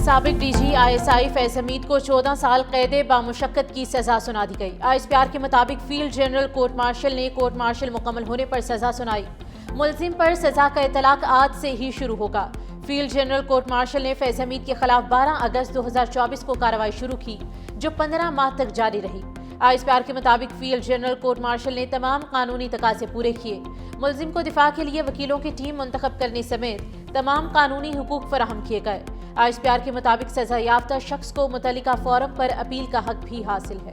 سابق D G ISI فیض حمید کو 14 سال قید بامشقت کی سزا سنا دی گئی۔ ISPR کے مطابق فیلڈ جنرل کورٹ مارشل نے کورٹ مارشل مکمل ہونے پر سزا سنائی۔ ملزم پر سزا کا اطلاق آج سے ہی شروع ہوگا۔ فیلڈ جنرل کورٹ مارشل نے فیض حمید کے خلاف 12 اگست 2024 کو کارروائی شروع کی، جو 15 ماہ تک جاری رہی۔ ISPR کے مطابق فیلڈ جنرل کورٹ مارشل نے تمام قانونی تقاضے پورے کیے۔ ملزم کو دفاع کے لیے وکیلوں کی ٹیم منتخب کرنے سمیت تمام قانونی حقوق فراہم کیے گئے۔ ISPR کے مطابق سزا یافتہ شخص کو متعلقہ فورم پر اپیل کا حق بھی حاصل ہے۔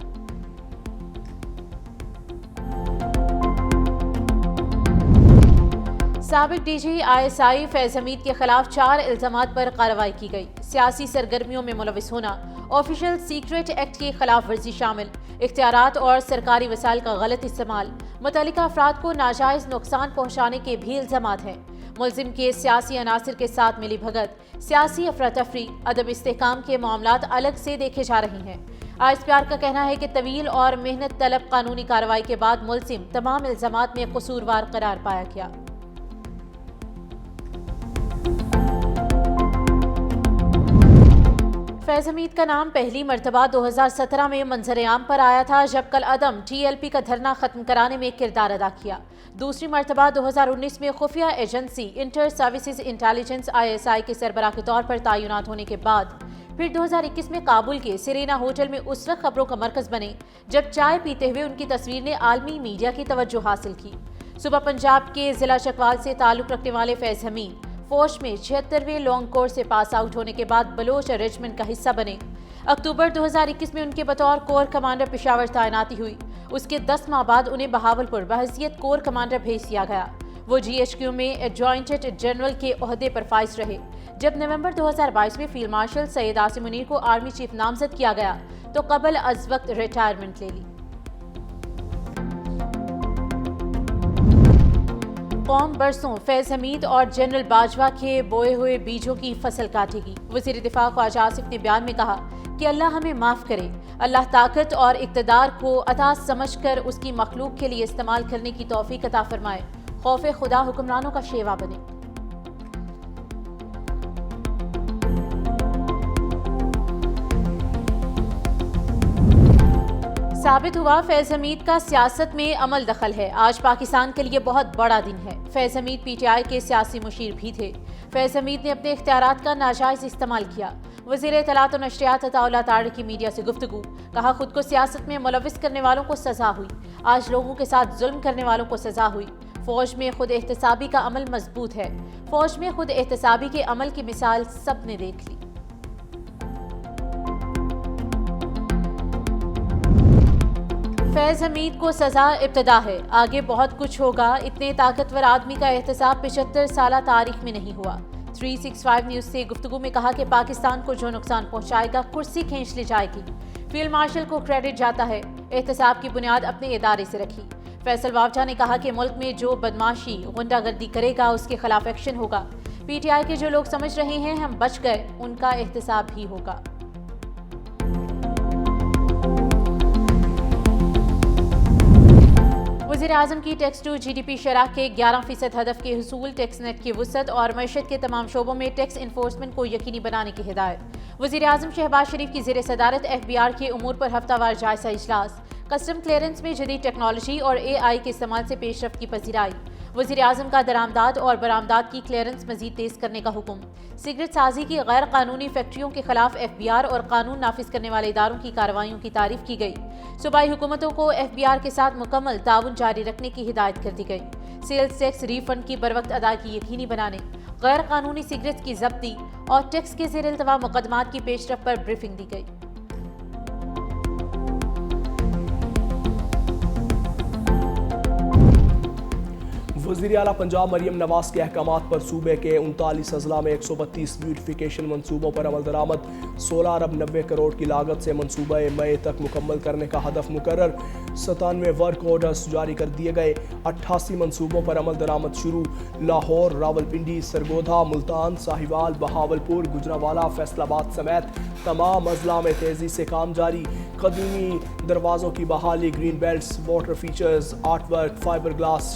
سابق ڈی جی ISI فیض حمید کے خلاف 4 الزامات پر کارروائی کی گئی۔ سیاسی سرگرمیوں میں ملوث ہونا، آفیشل سیکرٹ ایکٹ کی خلاف ورزی شامل، اختیارات اور سرکاری وسائل کا غلط استعمال، متعلقہ افراد کو ناجائز نقصان پہنچانے کے بھی الزامات ہیں۔ ملزم کے سیاسی عناصر کے ساتھ ملی بھگت، سیاسی افراتفری، عدم استحکام کے معاملات الگ سے دیکھے جا رہے ہیں۔ ISPR کا کہنا ہے کہ طویل اور محنت طلب قانونی کارروائی کے بعد ملزم تمام الزامات میں قصوروار قرار پایا گیا۔ فیض حمید کا نام پہلی مرتبہ 2017 میں منظر عام پر آیا تھا، جب کالعدم TLP کا دھرنا ختم کرانے میں کردار ادا کیا۔ دوسری مرتبہ 2019 میں خفیہ agency inter services intelligence ISI کے سربراہ کے طور پر تعینات ہونے کے بعد پھر 2021 میں کابل کے سرینا ہوٹل میں اس وقت خبروں کا مرکز بنے جب چائے پیتے ہوئے ان کی تصویر نے عالمی میڈیا کی توجہ حاصل کی۔ صوبہ پنجاب کے ضلع چکوال سے تعلق رکھنے والے فیض حمید فوج میں 76ویں لانگ کورس سے پاس آؤٹ ہونے کے بعد بلوچ ریجمنٹ کا حصہ بنے۔ اکتوبر 2021 میں ان کے بطور کور کمانڈر پشاور تعیناتی ہوئی۔ اس کے 10 ماہ بعد انہیں بہاولپور بحیثیت کور کمانڈر بھیج دیا گیا۔ وہ GHQ میں ایڈجوائنٹ جنرل کے عہدے پر فائز رہے۔ جب نومبر 2022 میں فیلڈ مارشل سید عاصم منیر کو آرمی چیف نامزد کیا گیا تو قبل از وقت ریٹائرمنٹ لے لی۔ قوم برسوں فیض حمید اور جنرل باجوہ کے بوئے ہوئے بیجوں کی فصل کاٹے گی۔ وزیر دفاع خواجہ آصف نے بیان میں کہا کہ اللہ ہمیں معاف کرے، اللہ طاقت اور اقتدار کو عطا سمجھ کر اس کی مخلوق کے لیے استعمال کرنے کی توفیق عطا فرمائے، خوف خدا حکمرانوں کا شیوا بنے۔ ثابت ہوا فیض حمید کا سیاست میں عمل دخل ہے۔ آج پاکستان کے لیے بہت بڑا دن ہے۔ فیض حمید PTI کے سیاسی مشیر بھی تھے۔ فیض حمید نے اپنے اختیارات کا ناجائز استعمال کیا۔ وزیر اطلاعات و نشریات عطا اللہ طارق کی میڈیا سے گفتگو، کہا خود کو سیاست میں ملوث کرنے والوں کو سزا ہوئی، آج لوگوں کے ساتھ ظلم کرنے والوں کو سزا ہوئی۔ فوج میں خود احتسابی کا عمل مضبوط ہے۔ فوج میں خود احتسابی کے عمل کی مثال سب نے دیکھ لی۔ فیض حمید کو سزا ابتدا ہے، آگے بہت کچھ ہوگا۔ اتنے طاقتور آدمی کا احتساب 75 سالہ تاریخ میں نہیں ہوا۔ 365 نیوز سے گفتگو میں کہا کہ پاکستان کو جو نقصان پہنچائے گا کرسی کھینچ لی جائے گی۔ فیلڈ مارشل کو کریڈٹ جاتا ہے، احتساب کی بنیاد اپنے ادارے سے رکھی۔ فیصل واوجہ نے کہا کہ ملک میں جو بدماشی غنڈہ گردی کرے گا اس کے خلاف ایکشن ہوگا۔ PTI کے جو لوگ سمجھ رہے ہیں ہم بچ گئے، ان کا احتساب بھی ہوگا۔ وزیر اعظم کی ٹیکس ٹو GDP شرح کے 11% ہدف کے حصول، ٹیکس نیٹ کی وسعت اور معیشت کے تمام شعبوں میں ٹیکس انفورسمنٹ کو یقینی بنانے کی ہدایت۔ وزیر اعظم شہباز شریف کی زیر صدارت FBR کے امور پر ہفتہ وار جائزہ اجلاس۔ کسٹم کلیئرنس میں جدید ٹیکنالوجی اور AI کے استعمال سے پیش رفت کی پذیرائی۔ وزیر اعظم کا درآمدات اور برآمدات کی کلیئرنس مزید تیز کرنے کا حکم۔ سگریٹ سازی کی غیر قانونی فیکٹریوں کے خلاف FBR اور قانون نافذ کرنے والے اداروں کی کارروائیوں کی تعریف کی گئی۔ صوبائی حکومتوں کو FBR کے ساتھ مکمل تعاون جاری رکھنے کی ہدایت کر دی گئی۔ سیلز ٹیکس ری فنڈ کی بروقت ادائیگی یقینی بنانے، غیر قانونی سگریٹ کی ضبطی اور ٹیکس کے زیر التوا مقدمات کی پیش رفت پر بریفنگ دی گئی۔ وزیر اعلیٰ پنجاب مریم نواز کے احکامات پر صوبے کے 39 اضلاع میں 132 بیوٹیفیکیشن منصوبوں پر عمل درآمد، 16 ارب 90 کروڑ کی لاگت سے منصوبہ مئی تک مکمل کرنے کا ہدف مقرر، 97 ورک آرڈرز جاری کر دیے گئے، 88 منصوبوں پر عمل درآمد شروع، لاہور، راولپنڈی، سرگودھا، ملتان، ساہیوال، بہاولپور، گجرانوالہ، فیصل آباد سمیت تمام اضلاع میں تیزی سے کام جاری، قدیمی دروازوں کی بحالی، green belts, water features, art work, fibre glass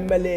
MLA